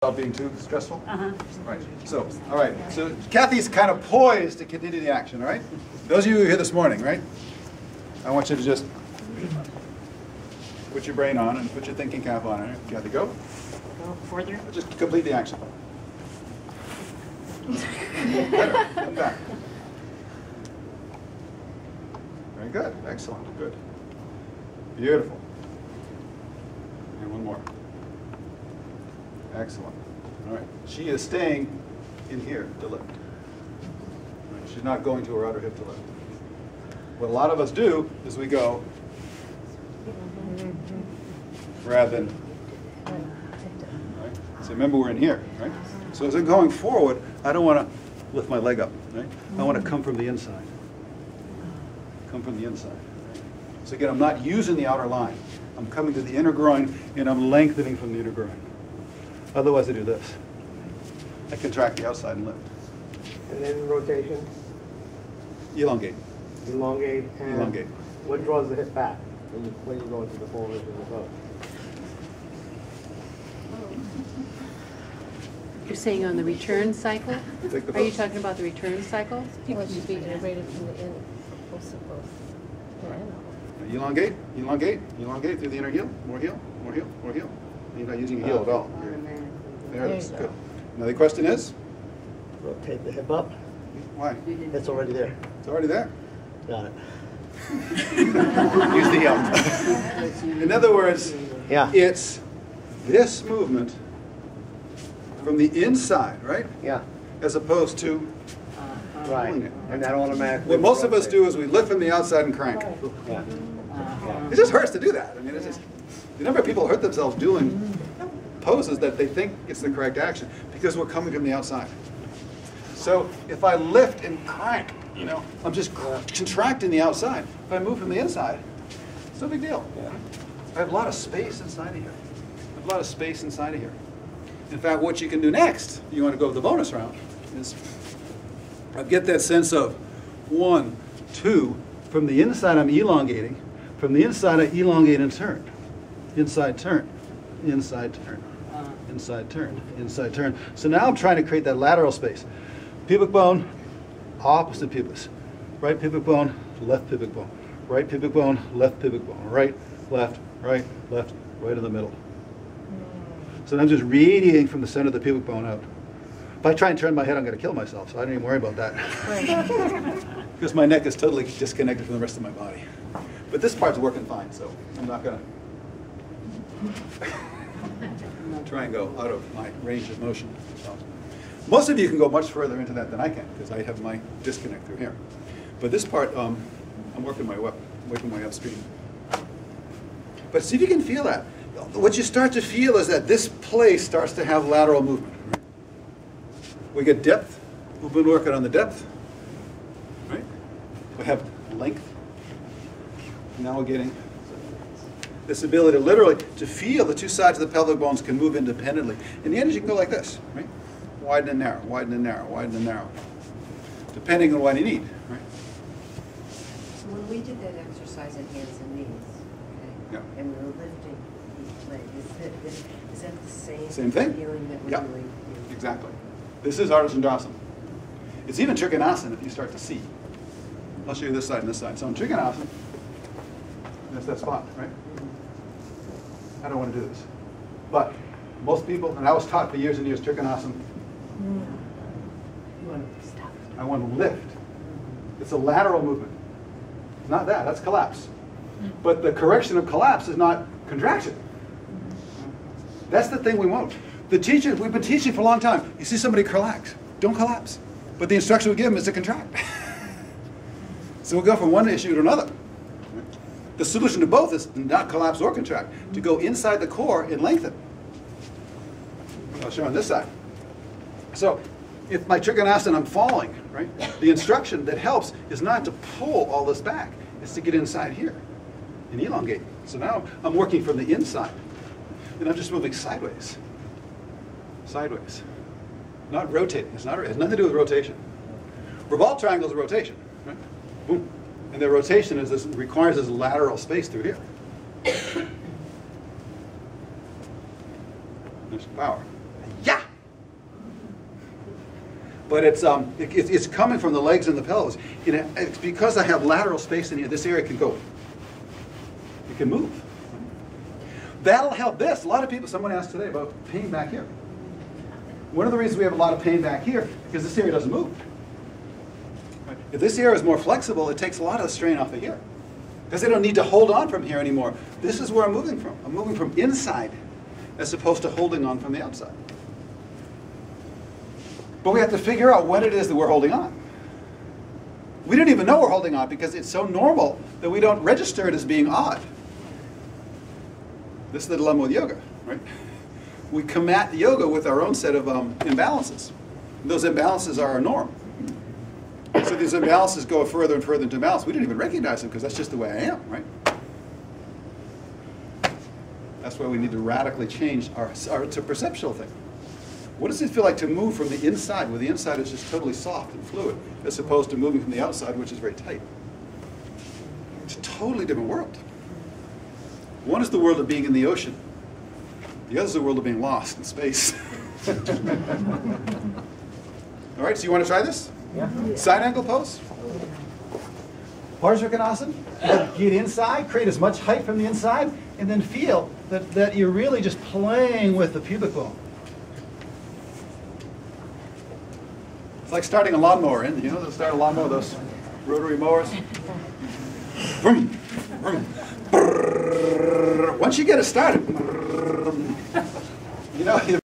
Without being too stressful? Right. So, all right. So Kathy's kind of poised to continue the action, all right? Those of you who were here this morning, right? I want you to just put your brain on and put your thinking cap on. All right? Kathy, go. Go further. Just complete the action. Better. Come back. Very good. Excellent. Good. Beautiful. And one more. Excellent. All right. She is staying in here to lift. Right. She's not going to her outer hip to lift. What a lot of us do is we go rather than, right? So remember we're in here, right? So as I'm going forward, I don't want to lift my leg up, right? I want to come from the inside. Come from the inside. Right? So again, I'm not using the outer line. I'm coming to the inner groin and I'm lengthening from the inner groin. Otherwise, I do this. I contract the outside and lift. And then rotation? Elongate. Elongate. And Elongate. what draws the hip back when you go into the forward and the boat? You're saying on the return cycle? Take the Are you boat. talking about the return cycle? Well, it should be rated from the in, supposed. Elongate, elongate, elongate through the inner heel. More heel, more heel, more heel. You're not using your heel at all. There it is. Good. Now the question is? Rotate the hip up. Why? It's already there. It's already there. Got it. Use the heel. In other words, Yeah. it's this movement from the inside, right? Yeah. As opposed to Right. pulling it. And that automatically. What most of us do is we lift from the outside and crank. Yeah. It just hurts to do that. I mean, it's just, the number of people hurt themselves doing poses that they think it's the correct action because we're coming from the outside. So if I lift and crank, you know, I'm just contracting the outside. If I move from the inside, it's no big deal. I have a lot of space inside of here. I have a lot of space inside of here. In fact, what you can do next, you want to go to the bonus round, is get that sense of 1, 2, from the inside I'm elongating, from the inside I elongate and turn. Inside turn, inside turn, inside turn, inside turn. So now I'm trying to create that lateral space. Pubic bone, opposite pubis. Right pubic bone, left pubic bone. Right pubic bone, left pubic bone. Right, left, right in the middle. So I'm just radiating from the center of the pubic bone out. If I try and turn my head, I'm going to kill myself, so I don't even worry about that. Because my neck is totally disconnected from the rest of my body. But this part's working fine, so I'm not going to try and go out of my range of motion. So, most of you can go much further into that than I can, because I have my disconnect through here. But this part, I'm working my way upstream. But see if you can feel that. What you start to feel is that this place starts to have lateral movement. Right? We get depth. We've been working on the depth. Right? We have length. Now we're getting this ability literally to feel the two sides of the pelvic bones can move independently. In the end, you can go like this, right? Widen and narrow, widen and narrow, widen and narrow, depending on what you need, right? So when we did that exercise in hands and knees, okay, Yeah. and we were lifting each leg, is that the Same thing? feeling that we're Yeah. doing? Exactly. This is Ardha Chandrasana. It's even Trikonasana if you start to see. I'll show you this side and this side. So in Trikonasana, that's that spot, right? I don't want to do this. But most people, and I was taught for years and years, Trikonasana, You want to stop. I want to lift. It's a lateral movement. It's not that, that's collapse. But the correction of collapse is not contraction. That's the thing we won't. The teacher, we've been teaching for a long time. You see somebody collapse, don't collapse. But the instruction we give them is to contract. So we'll go from one issue to another. The solution to both is to not collapse or contract, to go inside the core and lengthen. I'll show on this side. So if my Trikonasana, I'm falling, right? The instruction that helps is not to pull all this back. It's to get inside here and elongate. So now I'm working from the inside. And I'm just moving sideways. Sideways. Not rotating. It has nothing to do with rotation. Revolve triangle is a rotation. Right? Boom. And the rotation is this, requires this lateral space through here. There's power. Yeah! But it's coming from the legs and the pelvis. It's because I have lateral space in here, this area can go. It can move. That'll help this. A lot of people, someone asked today about pain back here. One of the reasons we have a lot of pain back here, because this area doesn't move. If this area is more flexible, it takes a lot of the strain off of here. Because they don't need to hold on from here anymore. This is where I'm moving from. I'm moving from inside as opposed to holding on from the outside. But we have to figure out what it is that we're holding on. We don't even know we're holding on because it's so normal that we don't register it as being odd. This is the dilemma with yoga, right? We combat yoga with our own set of imbalances. Those imbalances are our norm. So these imbalances go further and further into imbalance. We didn't even recognize them because that's just the way I am, right? That's why we need to radically change it's a perceptual thing. What does it feel like to move from the inside, where the inside is just totally soft and fluid, as opposed to moving from the outside, which is very tight? It's a totally different world. One is the world of being in the ocean. The other is the world of being lost in space. All right, so you want to try this? Yeah. Side angle pose. Parsvakonasana. Get inside, create as much height from the inside, and then feel that you're really just playing with the pubic bone. It's like starting a lawnmower, and you know, to start a lawnmower, those rotary mowers. Vroom, vroom, brrr. Once you get it started, you know,